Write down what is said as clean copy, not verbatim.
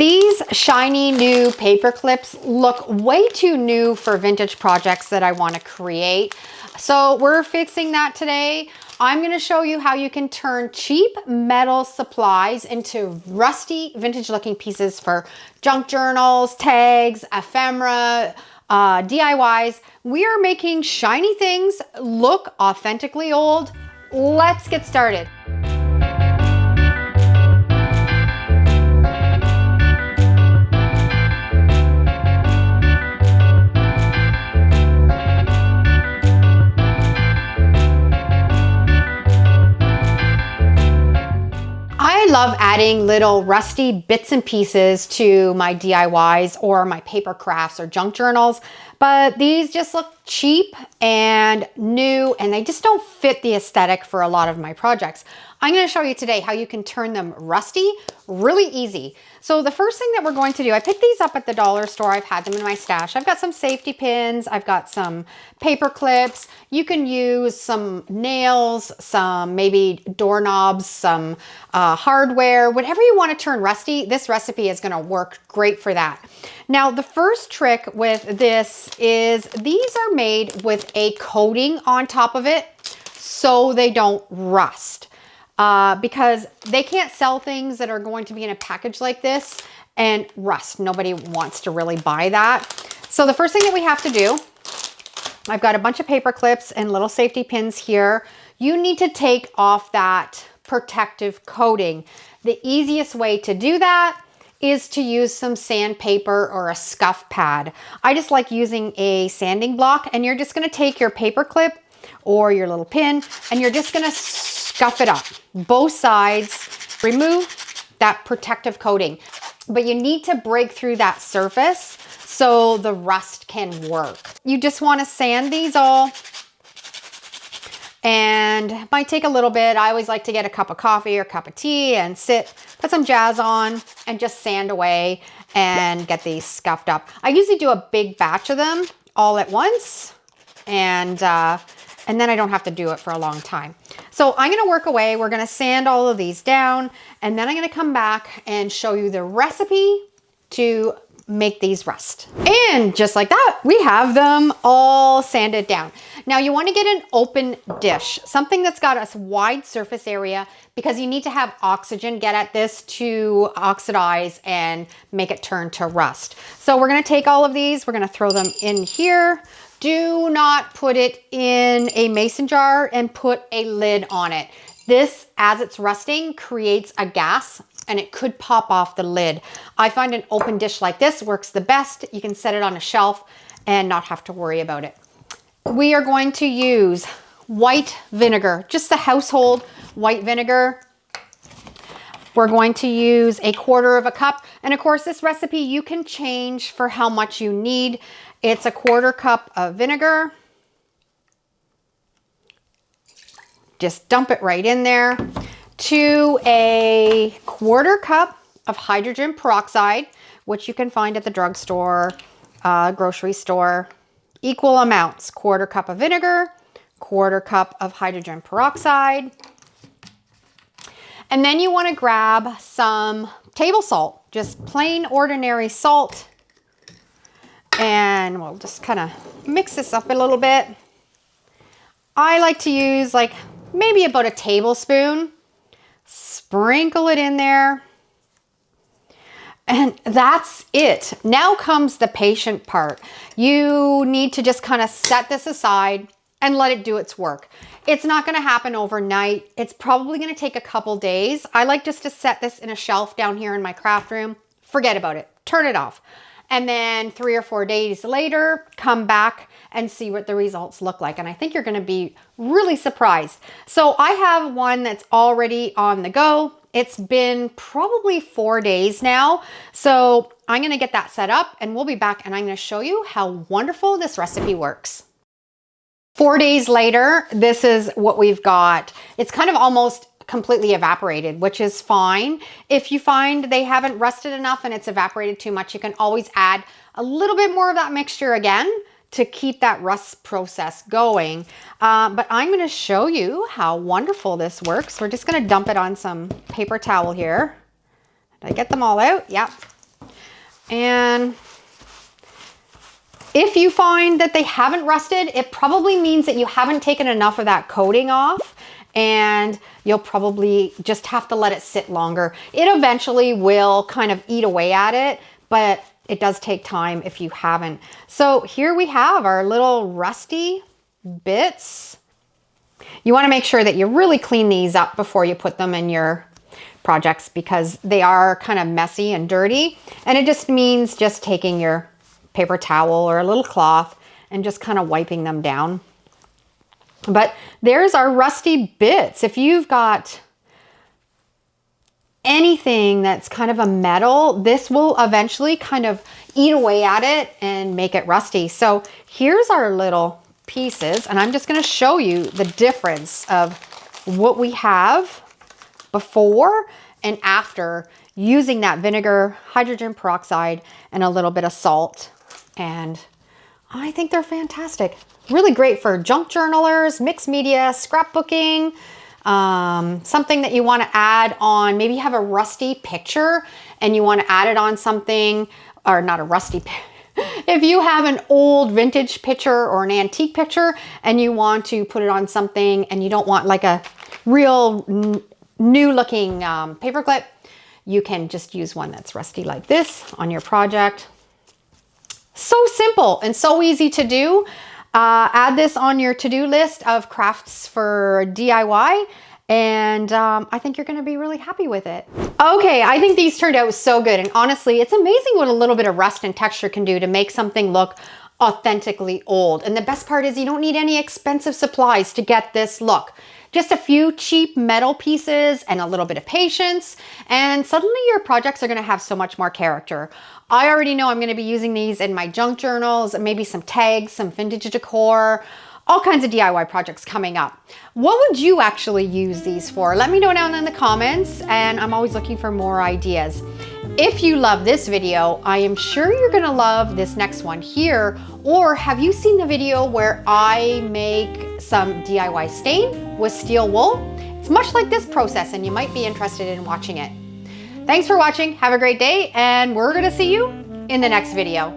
These shiny new paper clips look way too new for vintage projects that I want to create. So we're fixing that today. I'm going to show you how you can turn cheap metal supplies into rusty vintage looking pieces for junk journals, tags, ephemera, DIYs. We are making shiny things look authentically old. Let's get started. I love adding little rusty bits and pieces to my DIYs or my paper crafts or junk journals, but these just look cheap and new and they just don't fit the aesthetic for a lot of my projects. I'm going to show you today how you can turn them rusty really easy. So the first thing that we're going to do, I picked these up at the dollar store. I've had them in my stash. I've got some safety pins. I've got some paper clips. You can use some nails, some maybe doorknobs, some hardware, whatever you want to turn rusty. This recipe is going to work great for that. Now, the first trick with this is these are made with a coating on top of it so they don't rust. Because they can't sell things that are going to be in a package like this and rust. Nobody wants to really buy that. So the first thing that we have to do, I've got a bunch of paper clips and little safety pins here. You need to take off that protective coating. The easiest way to do that is to use some sandpaper or a scuff pad. I just like using a sanding block, and you're just going to take your paper clip or your little pin and you're just going to scuff it up both sides, remove that protective coating, but you need to break through that surface so the rust can work. You just want to sand these all, and it might take a little bit. I always like to get a cup of coffee or a cup of tea and sit, put some jazz on and just sand away and get these scuffed up. I usually do a big batch of them all at once, and then I don't have to do it for a long time. So I'm going to work away. We're going to sand all of these down, and then I'm going to come back and show you the recipe to make these rust. And just like that, we have them all sanded down. Now you want to get an open dish, something that's got a wide surface area, because you need to have oxygen get at this to oxidize and make it turn to rust. So we're going to take all of these, we're going to throw them in here. Do not put it in a mason jar and put a lid on it. This, as it's rusting, creates a gas and it could pop off the lid. I find an open dish like this works the best. You can set it on a shelf and not have to worry about it. We are going to use white vinegar, just the household white vinegar. We're going to use 1/4 cup. And of course, this recipe you can change for how much you need. It's 1/4 cup of vinegar. Just dump it right in there. To 1/4 cup of hydrogen peroxide, which you can find at the drugstore, grocery store. Equal amounts, 1/4 cup of vinegar, 1/4 cup of hydrogen peroxide. And then you want to grab some table salt, just plain ordinary salt. And we'll just kind of mix this up a little bit. I like to use like maybe about a tablespoon. Sprinkle it in there. And that's it. Now comes the patient part. You need to just kind of set this aside and let it do its work. It's not going to happen overnight. It's probably going to take a couple days. I like just to set this in a shelf down here in my craft room. Forget about it. Turn it off. And then 3 or 4 days later, come back and see what the results look like. And I think you're going to be really surprised. So I have one that's already on the go. It's been probably 4 days now. So I'm going to get that set up and we'll be back and I'm going to show you how wonderful this recipe works. 4 days later, this is what we've got. It's kind of almost completely evaporated, which is fine. If you find they haven't rusted enough and it's evaporated too much, you can always add a little bit more of that mixture again to keep that rust process going. But I'm going to show you how wonderful this works. We're just going to dump it on some paper towel here. Did I get them all out? Yep. And if you find that they haven't rusted, it probably means that you haven't taken enough of that coating off, and you'll probably just have to let it sit longer. It eventually will kind of eat away at it, but it does take time if you haven't. So here we have our little rusty bits. You want to make sure that you really clean these up before you put them in your projects, because they are kind of messy and dirty. And it just means just taking your paper towel or a little cloth and just kind of wiping them down. But there's our rusty bits. If you've got anything that's kind of a metal, this will eventually kind of eat away at it and make it rusty. So here's our little pieces, and I'm just going to show you the difference of what we have before and after using that vinegar, hydrogen peroxide, and a little bit of salt. And I think they're fantastic. Really great for junk journalers, mixed media, scrapbooking, something that you want to add on. Maybe you have a rusty picture and you want to add it on something, or not a rusty if you have an old vintage picture or an antique picture and you want to put it on something and you don't want like a real new looking paper clip, you can just use one that's rusty like this on your project. So simple and so easy to do. Add this on your to-do list of crafts for DIY, and I think you're going to be really happy with it. Okay, I think these turned out so good, and honestly, it's amazing what a little bit of rust and texture can do to make something look authentically old. And the best part is you don't need any expensive supplies to get this look. Just a few cheap metal pieces and a little bit of patience, and suddenly your projects are going to have so much more character. I already know I'm going to be using these in my junk journals, maybe some tags, some vintage decor, all kinds of DIY projects coming up. What would you actually use these for? Let me know down in the comments, and I'm always looking for more ideas. If you love this video, I am sure you're going to love this next one here. Or have you seen the video where I make some DIY stain with steel wool? It's much like this process, and you might be interested in watching it. Thanks for watching. Have a great day, and we're going to see you in the next video.